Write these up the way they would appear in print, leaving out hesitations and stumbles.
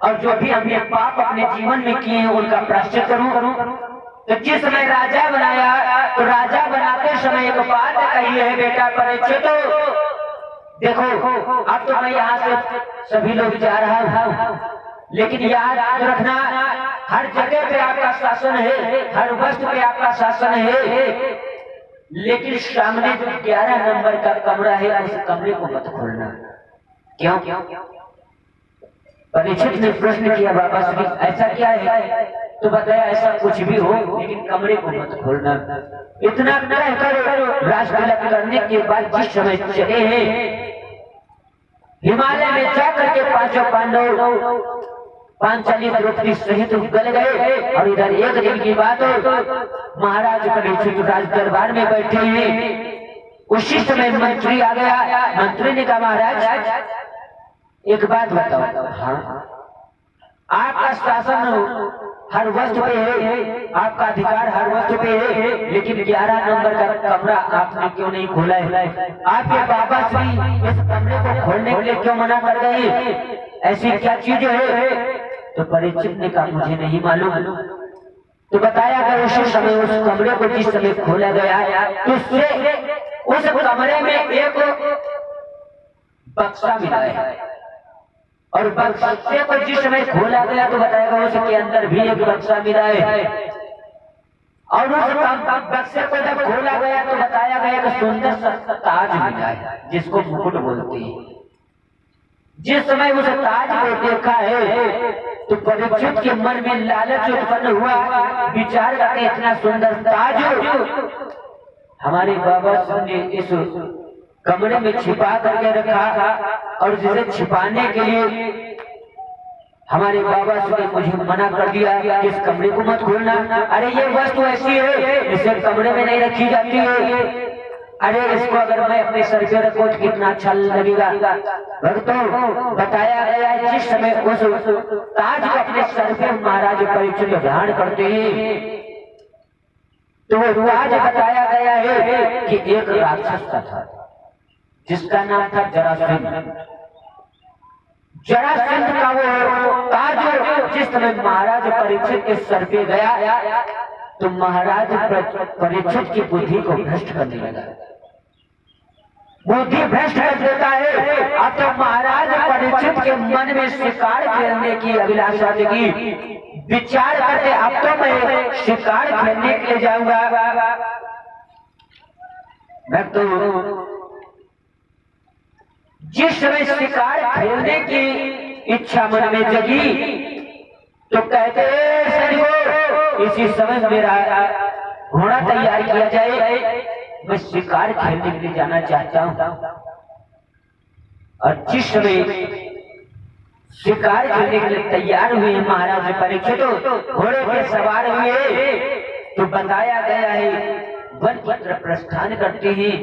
और जो भी हमने पाप अपने जीवन में किए हैं उनका प्रायश्चित करूं। तो जिस समय राजा बनाया तो राजा बनाते समय एक बात कही है बेटा परीक्षित, देखो अब तो मैं यहाँ से सभी लोग जा रहा हूँ, लेकिन याद रखना हर जगह पे आपका शासन है, हर वस्तु पे आपका शासन है, लेकिन सामने जो 11 नंबर का कमरा है उस कमरे को मत खोलना। क्यों? परीक्षित ने प्रश्न किया बाबा श्री ऐसा क्या है? तो बताया ऐसा कुछ भी हो लेकिन कमरे को मत खोलना। इतना कहकर राजतिलक करने के बाद जिस समय चले हैं हिमालय में जाकर के पांचों पांडव पांचाली द्रौपदी सहित गल गए। और इधर एक दिन की बात हो, महाराज परीक्षित राज दरबार में बैठे हैं। उसी समय मंत्री आ गया। मंत्री ने कहा महाराज एक बात बताओ, हाँ आपका शासन हर वस्तु पे है, आपका अधिकार हर वस्तु पे है, लेकिन 11 नंबर का कमरा आपने क्यों नहीं खोला है? आपके बाबा श्री इस कमरे को खोलने के लिए क्यों मना कर गए? ऐसी क्या चीज है? तो परीक्षित ने कहा मुझे नहीं मालूम। तो बताया कि उसी समय उस कमरे को जिस समय खोला गया तो उस कमरे में एक बक्सा मिला है, और बक्से को जिस समय खोला गया तो बताएगा उसके अंदर भी एक बक्सा मिला है। और उस बक्से को जब खोला गया तो बताया गया कि सुंदर सा ताज मिला है जिसको मुकुट बोलते हैं। जिस समय उस ताज को देखा है तो परीक्षित के मन में लालच उत्पन्न हुआ, विचार करके इतना सुंदर ताज हमारे बाबा ने इस कमरे में छिपा करके रखा, और जिसे छिपाने के लिए हमारे बाबा ने मुझे मना कर दिया कि इस कमरे को मत खोलना। अरे ये वस्तु ऐसी है इसे कमरे में नहीं रखी जाती है। अरे इसको अगर मैं अपने सर पे रखूं तो कितना अच्छा लगेगा। भक्तों बताया गया है जिस समय उस ताज को अपने सर पे महाराज परीक्षित धारण करते हैं तो वो ताज बताया गया है कि एक राक्षस का था जिसका नाम था जरासंध। जरासंध का वो ताज जिस समय महाराज परीक्षित के सर पे गया तो महाराज परीक्षित की बुद्धि को भ्रष्ट करने लगा। बुद्धि भ्रष्ट कर देता है। अब तो महाराज परीक्षित के मन में शिकार खेलने की अभिलाषा जगी। विचार करते अब तो मैं शिकार खेलने के लिए जाऊंगा। मैं तो जिस समय शिकार खेलने की इच्छा मन में जगी तो कहते इसी समय मेरा घोड़ा तैयार किया जाए, मैं शिकार खेलने के लिए जाना चाहता हूं। और जिस समय शिकार खेलने के लिए तैयार हुए महाराज परीक्षित घोड़े पे सवार हुए तो बताया गया है वन की तरफ प्रस्थान करते हैं।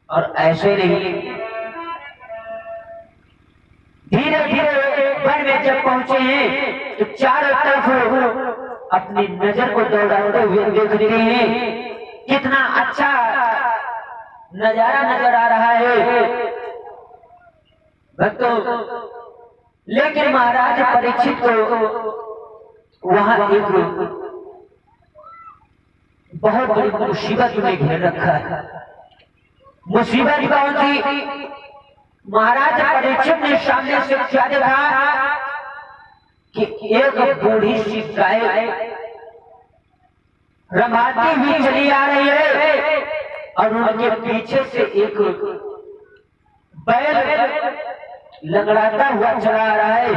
और ऐसे नहीं धीरे धीरे वन में जब पहुंचे हैं तो चारों तरफ अपनी नजर को दौड़ाते हुए देख रहे हैं। कितना अच्छा नजारा नजर आ रहा है भक्तों। लेकिन महाराज परीक्षित को वहां एक बहुत बड़ी मुसीबत में घेर रखा है। मुसीबत कौन सी? महाराज परीक्षित ने सामने से क्या देखा कि एक बूढ़ी सी गाय रमाती हुई चली आ रही है और उनके पीछे से एक बैल लंगड़ाता हुआ चला आ रहा है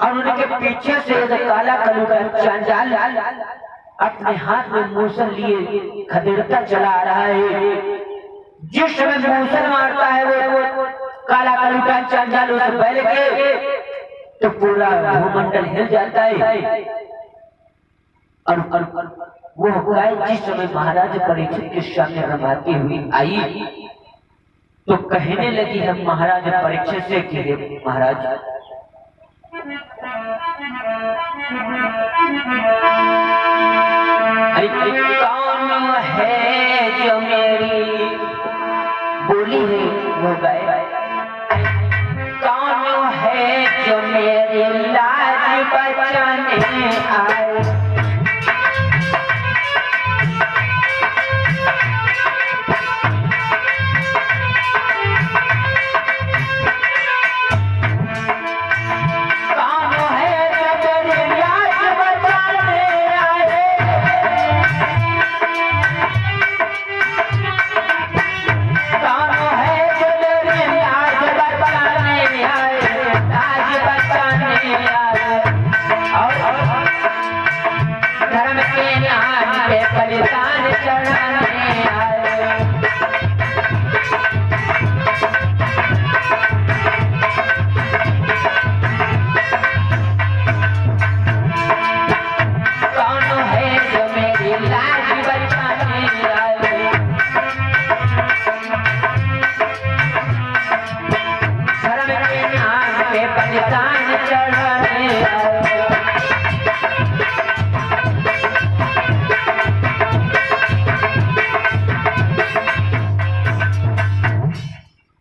और उनके पीछे से एक काला कलू का चांडाल अपने हाथ में मूसल लिए खदेड़ता चला आ रहा है। जिस समय मूसल मारता है वो काला कलू का चांडाल उस बैल के तो पूरा भूमंडल हिल जाता है। और वो गाय जिस समय महाराज परीक्षित के सामने रमाती हुई आई तो कहने लगी हम महाराज परीक्षित से कि महाराज कौन है जो मेरी बोली है वो गाय, कौन है जो बचाने आए। बलिदान चढ़ाने आए। कौन है जो मेरी लाज बचाने आए। धर्म के नाम पे बलिदान चढ़ाने आए।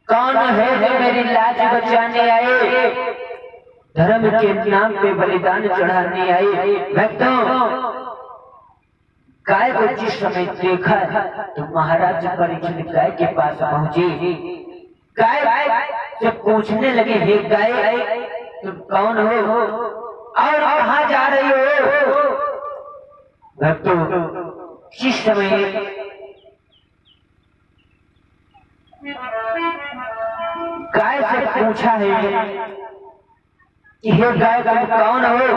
कौन है जो मेरी लाज बचाने आए, धर्म के नाम पे बलिदान चढ़ाने आए। भक्तों, गाय को जिस समय देखा तो महाराज परीक्षित गाय के पास पहुंचे। गाय से पूछने लगे, हे गाय तुम कौन हो और कहाँ जा रही हो। भक्तों, जिस समय गाय से पूछा है कि हे गाय तुम कौन हो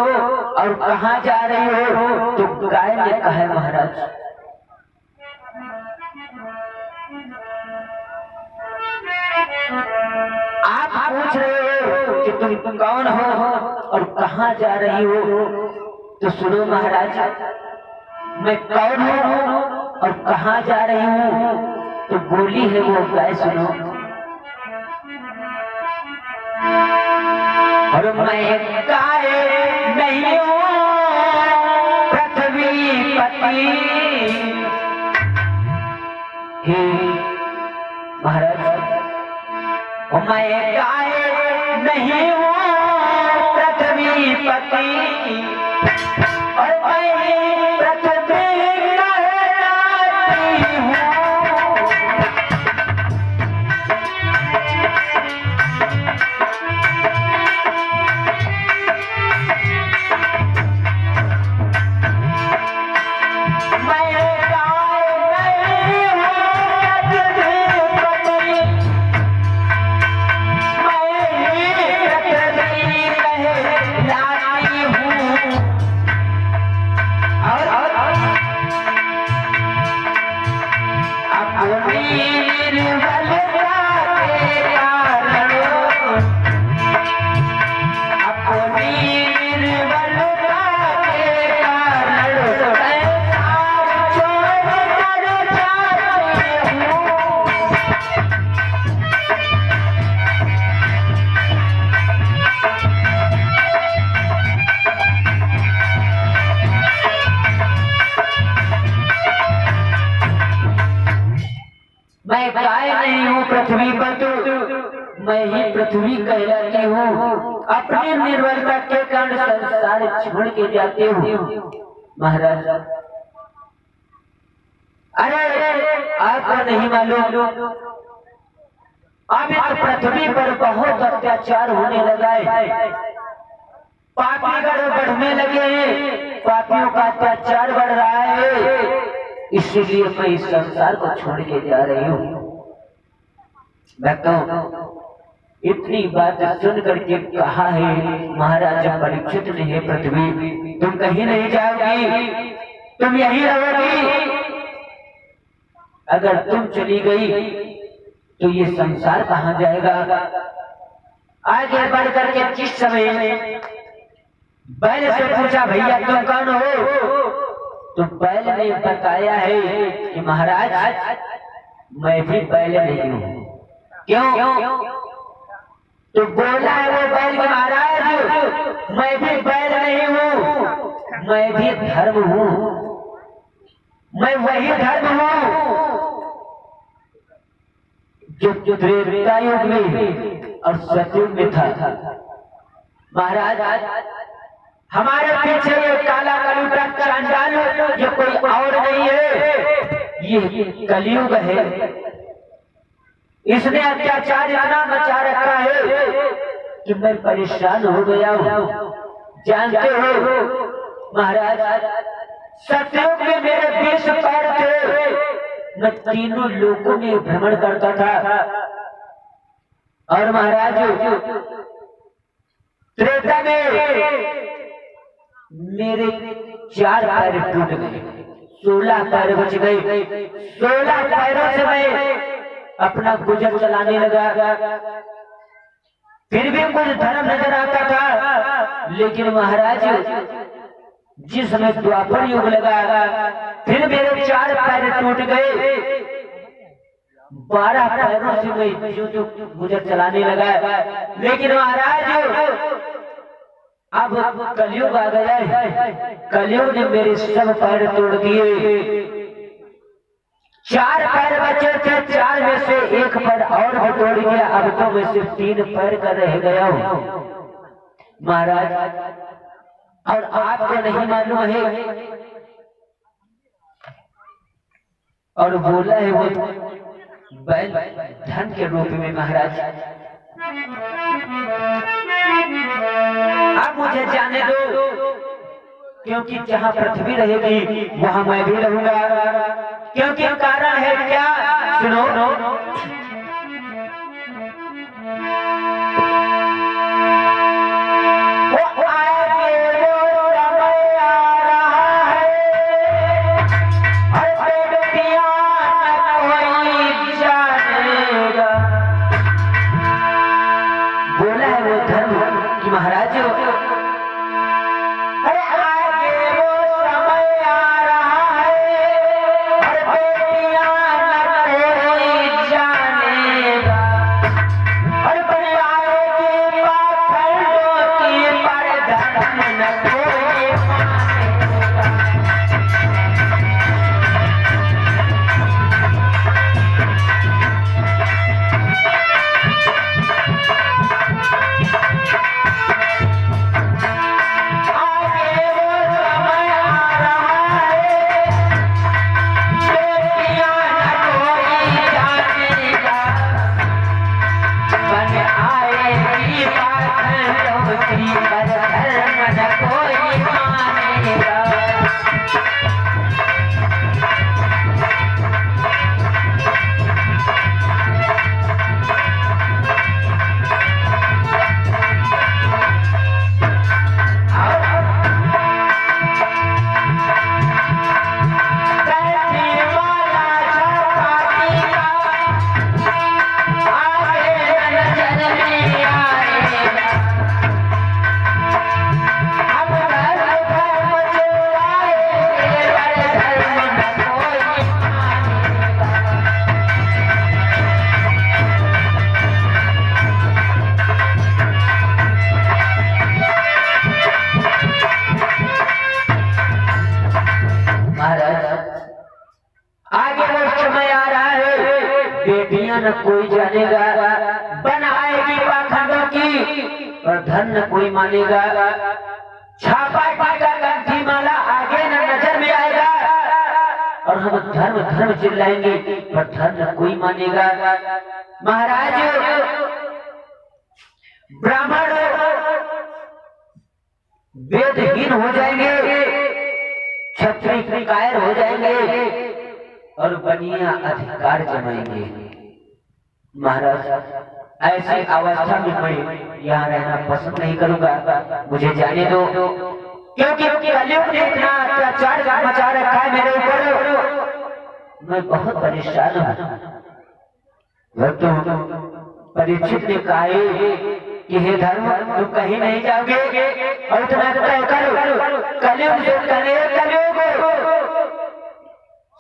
और कहाँ जा रही हो, तो गाय ने कहा, महाराज आप पूछ रहे हो कि तुम कौन हो और कहाँ जा रही हो, तो सुनो महाराज, मैं कौन हूँ और कहाँ जा रही हूँ। तो बोली है वो गाय, सुनो, और मैं गाय नहीं हूँ पृथ्वी पति। हे महाराज, मैं गाय नहीं हूँ पृथ्वी पति और मैं पृथ्वी कहलाती हूँ। मैं गाय नहीं हूँ पृथ्वी पर, तो मैं ही पृथ्वी कहलाती हूँ। अपनी निर्बलता के कारण संसार छोड़ के जाते हूँ। महाराज, अरे आपको नहीं मालूम, अभी तो पृथ्वी पर बहुत अत्याचार होने लगा है। पापीगढ़ बढ़ने लगे हैं, पापियों का अत्याचार बढ़ रहा है, इसीलिए मैं इस संसार को छोड़ के जा रही हूँ। भक्तों, इतनी बात सुन करके कहा है महाराज परीक्षित ने, हे पृथ्वी तुम कहीं नहीं जाओगी, तुम यहीं रहोगी। अगर तुम चली गई तो ये संसार कहाँ जाएगा। आगे बढ़ करके जिस समय बैल से पूछा, भैया तुम कौन हो, तो बैल ने बताया है कि महाराज मैं भी बैल नहीं हूँ। क्यों? तो बोला है वो बैल कि महाराज मैं भी बैल नहीं हूँ, मैं भी धर्म हूँ, मैं वही धर्म हूँ जो त्रेता युग में और सतयुग में था। महाराज हमारे पीछे ये काला कलूटा चांडाल ये कोई और नहीं है, ये कलयुग है। इसने अत्याचार इतना मचा रखा है कि मैं परेशान हो गया हूँ। जानते हो महाराज, सतयुग में मेरे 20 पैर थे, मैं तीनों लोकों में भ्रमण करता था। और महाराज त्रेता में मेरे 4 पैर टूट गए, 16 पैर बच गए। 16 पैरों से मैं अपना गुजर चलाने लगा। फिर भी कुछ धर्म नजर आता था, लेकिन महाराज जिस समय द्वापर युग लगा, फिर मेरे 4 पैर टूट गए। 12 पैरों से मैं जो गुजर चलाने लगा। लेकिन महाराज अब कलयुग आ गया है, कलयुग ने मेरे सब पैर तोड़ दिए। 4 पैर बचे थे, 4 में से 1 पैर और भी तोड़ गया। अब तो मैं सिर्फ 3 पैर का रह गया हूँ महाराज। और आपको नहीं मालूम है, और बोला है वो बैल धन के रूप में महाराज। अब मुझे जाने दो, क्योंकि जहाँ पृथ्वी रहेगी वहाँ मैं भी रहूंगा। क्योंकि कारण है क्या, सुनो। बोला है वो धर्म कि महाराज न कोई जानेगा, बनाएगी पाखंडों की और धन न कोई मानेगा। छापा टीका गांधी माला आगे न नजर में आएगा, और हम धर्म धर्म चिल्लाएंगे पर धन न कोई मानेगा। महाराज ब्राह्मण वेदहीन हो जाएंगे, क्षत्रिय कायर हो जाएंगे और बनिया अधिकार जमाएंगे। महाराज ऐसी अवस्था में मैं यहाँ रहना पसंद नहीं करूंगा, मुझे जाने दो। क्योंकि कलयुग ने इतना अत्याचार मचा रखा है मेरे ऊपर, मैं बहुत परेशान हूँ। परीक्षित ने कहा कि हे धर्म तुम कहीं नहीं जाओगे और इतना तय करो, कलयुग जो करे कलयुग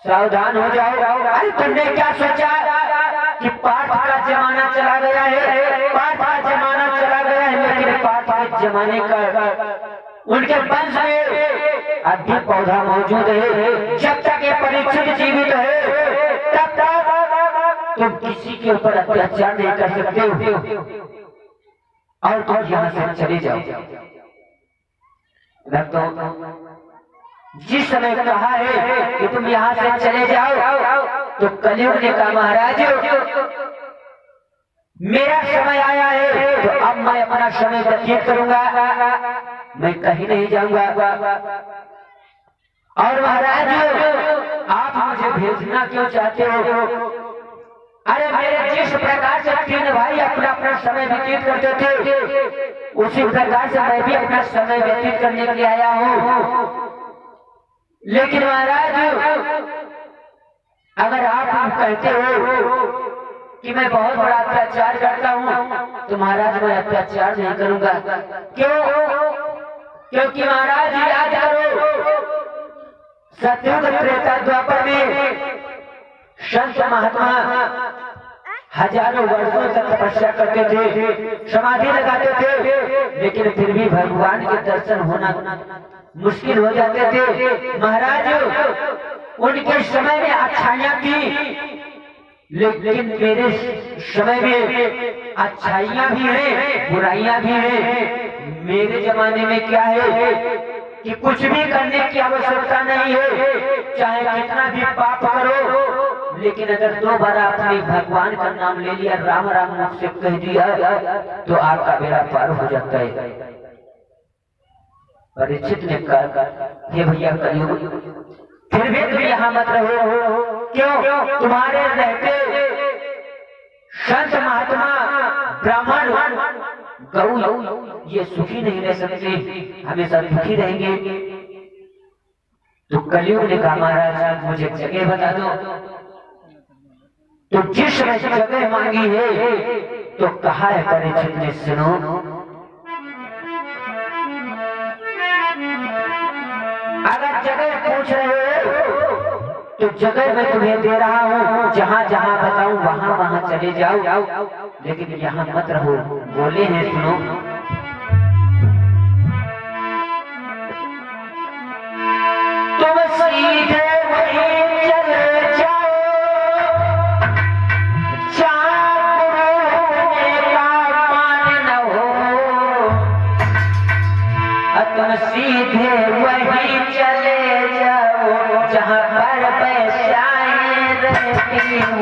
सावधान हो जाओ। अरे तुमने क्या सोचा कि पाठ का जमाना चला गया है, पाठ का जमाना चला गया है, लेकिन पाठ के जमाने का उनके वंश में अभी पौधा मौजूद है। जब तक ये परीक्षित जीवित है तब तक तुम किसी के ऊपर अत्याचार नहीं कर सकते हो और तुम यहाँ से चले जाओ। भक्तों, जिस समय कहा है कि तुम यहाँ से चले जाओ, तो कलयुग ने कहा महाराज मेरा समय आया है, तो अब मैं अपना समय व्यतीत करूंगा, मैं कहीं नहीं जाऊंगा। और महाराज आप मुझे भेजना क्यों चाहते हो? अरे मेरे जिस प्रकार से तीन भाई अपना अपना समय व्यतीत करते थे, उसी प्रकार से मैं भी अपना समय व्यतीत करने के लिए आया हूँ। लेकिन महाराज अगर आप कहते हो कि मैं बहुत बड़ा अत्याचार करता हूँ, तो महाराज मैं अत्याचार नहीं करूंगा। क्यों? क्योंकि महाराज याद करो, सतयुग त्रेता द्वापर में संत महात्मा हजारों वर्षों तक तपस्या करते थे, समाधि लगाते थे, लेकिन फिर भी भगवान के दर्शन होना मुश्किल हो जाते थे। महाराज उनके समय में अच्छाइयां थी, लेकिन मेरे समय में अच्छाइयां भी हैं, बुराइयां भी हैं। मेरे जमाने में क्या है कि कुछ भी करने की आवश्यकता नहीं है, चाहे कितना भी पाप करो, लेकिन अगर दो बार आपने भगवान का नाम ले लिया, राम राम मुख से कह दिया, तो आपका बेड़ा पार हो जाता है। परीक्षित ने कहा हे भैया कलयुग, फिर भी तुम यहाँ मत रहो। क्यों? तुम्हारे रहते संत महात्मा ब्राह्मण गौ ये सुखी नहीं रह सकते, हमेशा दुखी रहेंगे। तो कलयुग ने कहा महाराज मुझे जगह बता दो। तो जिस जगह मांगी है, तो कहा है परीक्षित ने सुनो, अगर जगह पूछ रहे हो तो जगह मैं तुम्हें दे रहा हूँ, जहाँ जहाँ बताऊँ वहाँ वहाँ चले जाओ, लेकिन यहाँ मत रहो। बोले हैं सुनो, तुम सीधे वहीं चले जाओ जहाँ गुरु का मान न हो, तुम सीधे वहीं चले जाओ जहाँ पर वैश्याएं रहती हो।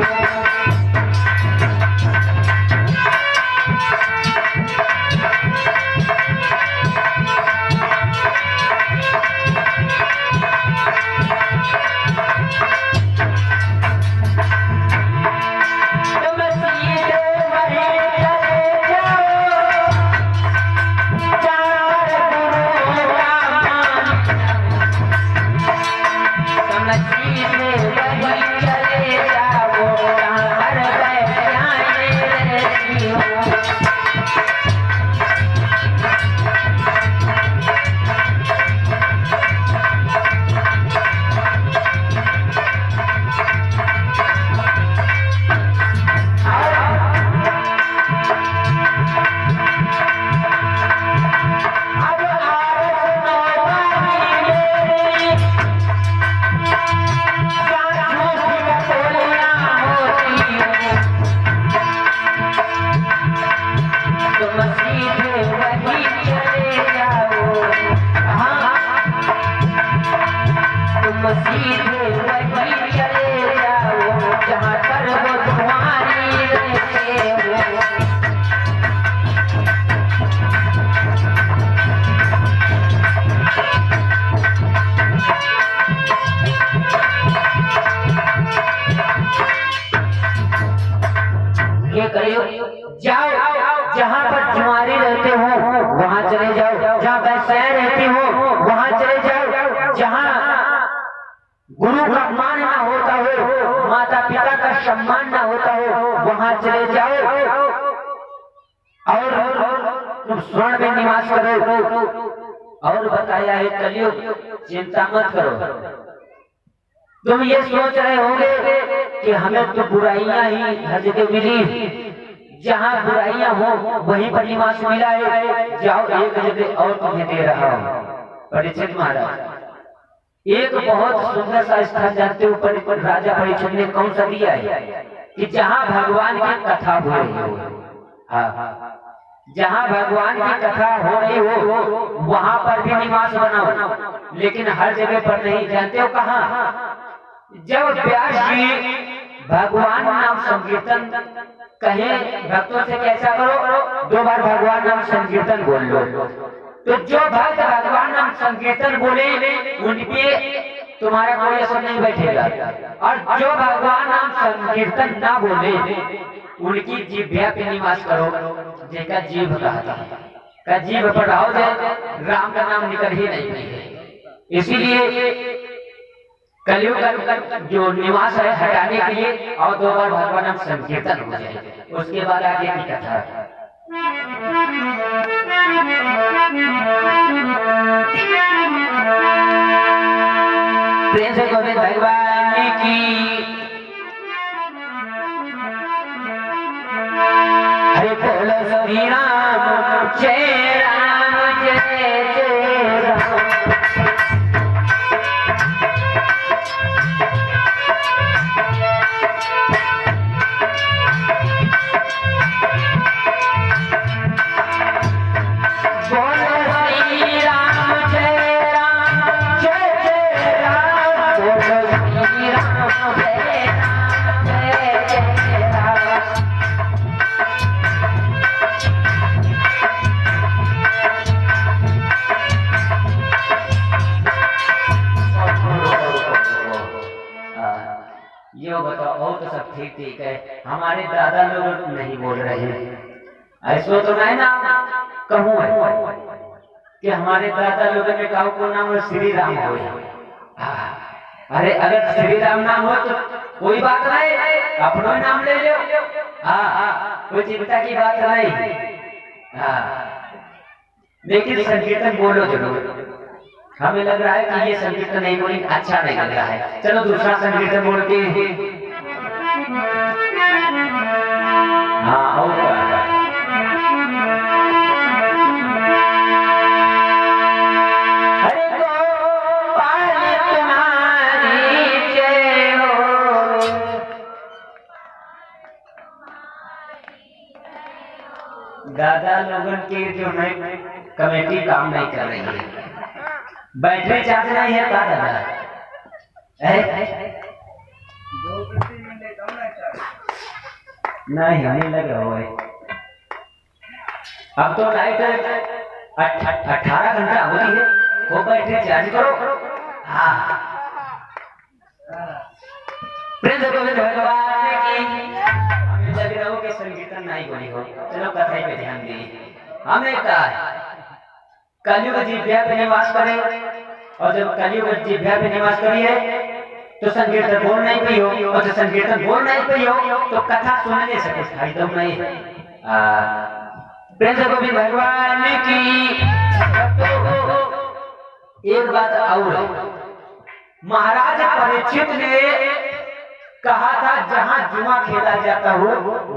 जाओ जहाँ पर जुआरी रहते हो वहाँ चले जाओ, जहाँ वैश्याएं रहती हो वहाँ चले जाओ, जहाँ गुरु का मान ना होता हो, माता पिता का सम्मान ना होता हो, वहाँ चले जाओ और तुम स्वर्ण में निवास करो। और बताया है कलयुग चिंता मत करो। तुम ये सोच रहे होंगे कि हमें तो बुराइयां ही हर जगह मिली, जहाँ बुराइयां हो वहीं पर निवास मिला है, जाओ एक जगह और तुम्हें दे रहा हूँ। परीक्षित महाराज एक बहुत सुंदर सा स्थान जानते हो पर राजा परीक्षित ने कौन सा दिया है कि जहाँ भगवान की कथा हो रही हो, हाँ जहाँ भगवान की कथा हो रही हो वहां पर भी निवास बनाओ, लेकिन हर जगह पर नहीं। जानते हो कहाँ? जब व्यास जी भगवान नाम संकीर्तन कहे भक्तों से कैसा करो, 2 बार भगवान नाम संकीर्तन बोल लो। तो जो भक्त भगवान नाम संकीर्तन बोले उनपे तुम्हारा कोई असर नहीं बैठेगा, और जो भगवान नाम संकीर्तन ना बोले उनकी जीभ्या पे निवास करो। जेका जीभ का जीभ पर रहो जाए, राम का नाम निकल ही नहीं। इसीलिए कलयुग का जो निवास है हटाने के लिए और 2 बार भगवान नाम संकीर्तन हो जाए, उसके बाद आगे की कथा। प्रेम से गोविंद भगवान की हरे बोलो श्री राम जय राम जय जय राम। ठीक है, हमारे दादा लोग नहीं बोल रहे हैं, ऐसा तो नहीं ना कहूँ है कि हमारे दादा लोगों ने कहा को नाम श्री राम हो। अरे अगर श्री राम नाम हो तो कोई बात नहीं, अपना नाम ले लो। कोई चिंता की बात नहीं। लेकिन संकीर्तन बोलो जरूर। हमें लग रहा है कि ये संकीर्तन नहीं बोली अच्छा नहीं लग रहा है, चलो दूसरा संकीर्तन बोलते हैं। हाँ हरे गोपाल तुम्हारी जय हो। दादा लोगों की जो है कमेटी काम नहीं कर रही है, बैठने चाहते नहीं है का दादा? नहीं लगे हुए। अब तो लाइट 18 घंटा होती है, वो बैठे चार्ज करो। हाँ प्रेम से गोविंद भगवान की हमें लग रहा हो कि संकीर्तन नहीं बोली हो। चलो कथा पे ध्यान दिए। हमें कहा कलयुग जीभ्या पे निवास करे, और जब कलयुग जीभ्या पे निवास करिए तो संकीर्तन बोल नहीं पई हो, और जब संकीर्तन बोल नहीं पई हो तो कथा सुन नहीं सके, एकदम नहीं। प्रेम से गोविंद भगवान की। एक बात और, महाराज परीक्षित ने कहा था जहां जुआ खेला जाता हो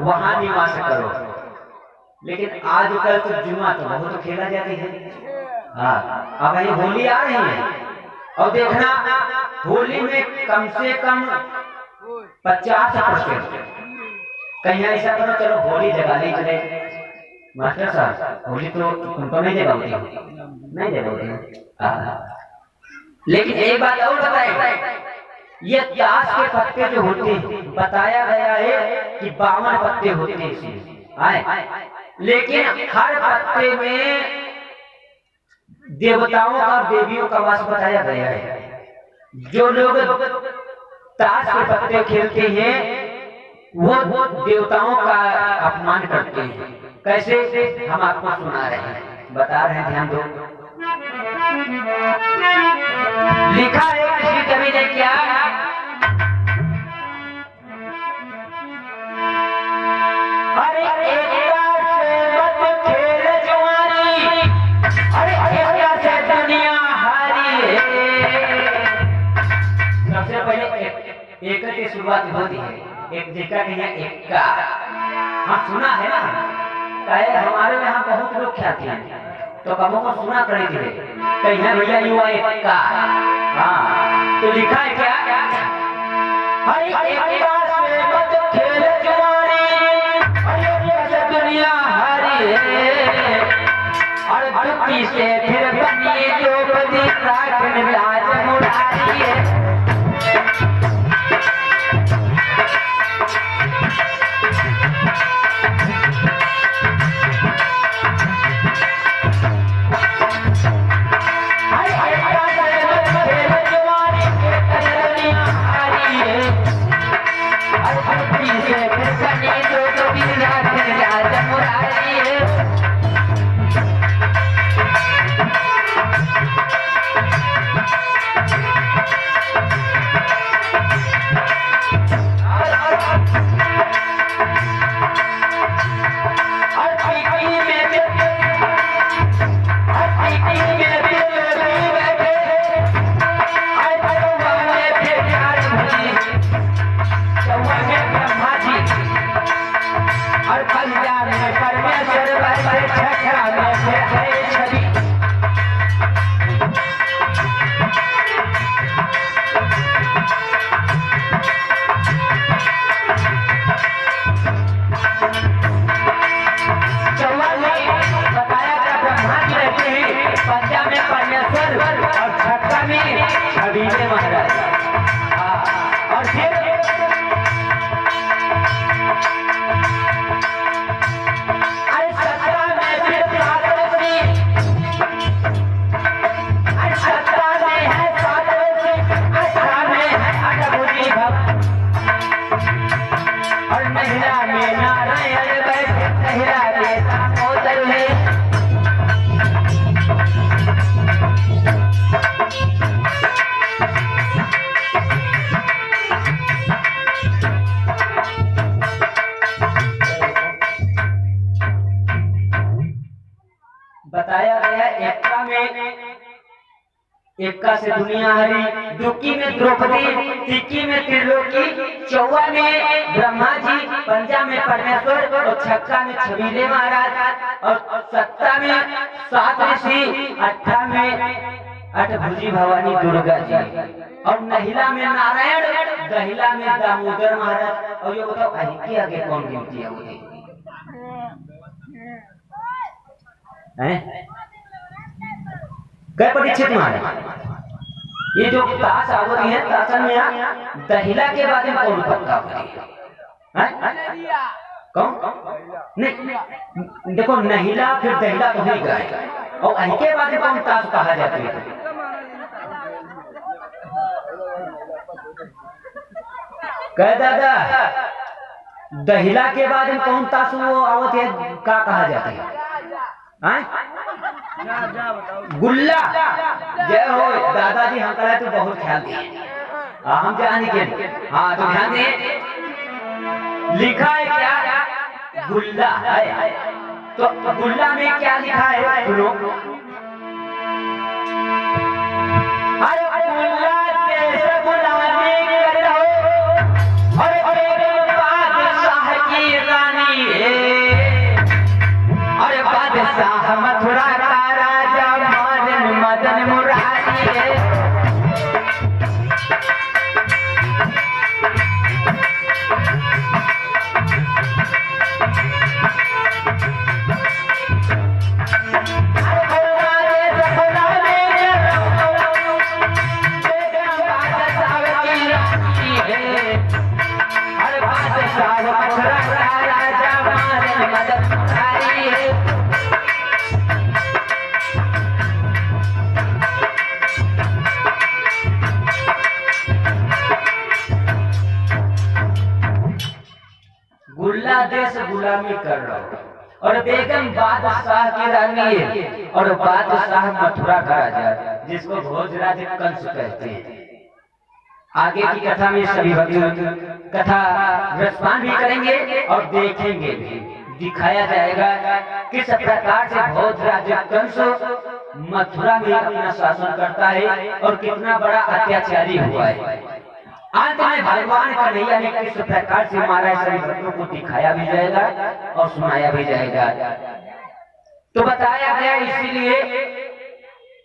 वहां निवास करो, लेकिन आजकल तो जुआ तो बहुत खेला जाती है। अब ये होली आ रही है और देखना होली में कम से कम 50% कहीं ऐसा करो चलो होली जगा ली चले। मास्टर साहब होली तो उनको नहीं जगाती, नहीं जगाती। लेकिन एक बात और बताए, ये ताश के पत्ते जो होते हैं बताया गया है कि 52 पत्ते होते हैं इसमें, लेकिन हर पत्ते में देवताओं और देवियों का वास बताया गया है। जो लोग ताश के पत्ते खेलते हैं वो देवताओं का अपमान करते हैं। कैसे? हम आपको सुना रहे हैं, बता रहे हैं, ध्यान दो। लिखा है किसी कवि ने क्या, अरे एकता से मत खेल जुआरी, अरे एकता से दुनिया हारी है। सबसे पहले एक की शुरुआत होती है, एक जिका के यहाँ एक का। हाँ सुना है ना, कहे हमारे यहाँ बहुत लोग ख्याति हैं तो कबों को सुना करे थे कहीं भैया युवा एक का। हाँ तो लिखा है क्या, हरी एकता से मत खेल जुआरी, अरे दुनिया हारी है। अड़ती से फिर बनी द्रौपदी राखन लाज मुरारी है। बताया गया एक्का से दुनिया हरी, दुक्की में द्रौपदी, तिक्की में त्रिलोकी, चौवा में ब्रह्मा जी, पंजा में परमेश्वर और छक्का में छबीले महाराज और सत्ता में सात ऋषि, अट्ठा में अठभुजी भवानी दुर्गा जी और नहिला में नारायण, दहिला में दामोदर महाराज। और ये बताओ अहिके आगे कौन गिनती है मुझे कई परीक्षित महाराज? ये जो ताश आवती है ताशन में दहिला के बाद में कौन पत्ता होती है? कौन नहीं देखो नहिला फिर दहिला तो ही गए और अही के बाद में कौन ताश कहा जाता है? कह दादा दहिला के बाद में कौन ताश वो आवत है का कहा जाता है? गुल्ला। जय हो दादाजी, हम करा तो बहुत ख्याल दिए, हम ध्यान के हाँ तो ध्यान दे। लिखा है क्या? गुल्ला है। तो गुल्ला में क्या लिखा है सुनो। अरे गुल्ला कैसे बुलाने कर रहो, अरे बादशाह की रानी है, अरे बादशाह मथुरा का राजा मदन मदन मुरारी है। देश गुलामी कर रहा हूँ और बेगम बादशाह की रानी है और बादशाह मथुरा का राजा जिसको भोजराज कंस कहते हैं। आगे की कथा में सभी भक्त कथा रसपान भी करेंगे और देखेंगे भी, दिखाया जाएगा किस प्रकार से भोजराज कंस मथुरा में अपना शासन करता है और कितना बड़ा अत्याचारी हुआ है। अंत में भगवान का नैया ने किस प्रकार से मारा सभी भक्तों को दिखाया भी जाएगा और सुनाया भी जाएगा। तो बताया गया इसीलिए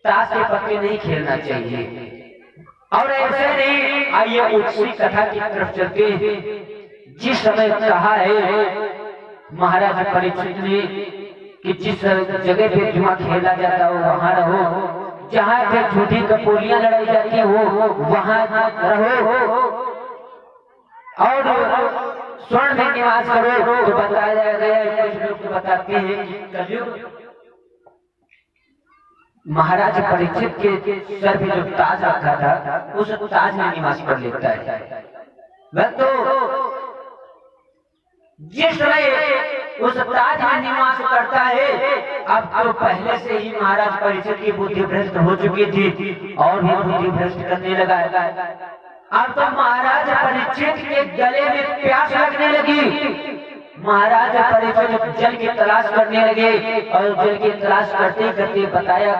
ताश के पत्ते नहीं खेलना चाहिए। और ऐसे नहीं, आइए उसी कथा की तरफ चलते हैं। जिस समय कहा है महाराज परीक्षित ने कि जिस जगह पे जुआ खेला जाता हो वहां रहो, जहाँ पे झूठी कपूरियां लड़ाई जाती हो वहां रहो, और स्वर्ण में निवास करो। तो बताया गया है, कुछ लोग बताते हैं कि कलयुग महाराज परीक्षित के सर पे जो ताज रखा था उस ताज में निवास कर लेता है। वह तो जिस समय उस ताज में निवास करता है, अब तो पहले से ही महाराज परीक्षित की बुद्धि भ्रष्ट हो चुकी थी और भी बुद्धि भ्रष्ट करने लगा। अब तो महाराज परीक्षित के गले में प्यास लगने लगी। महाराज परीक्षित जल की तलाश करने लगे और जल की तलाश करते करते बताया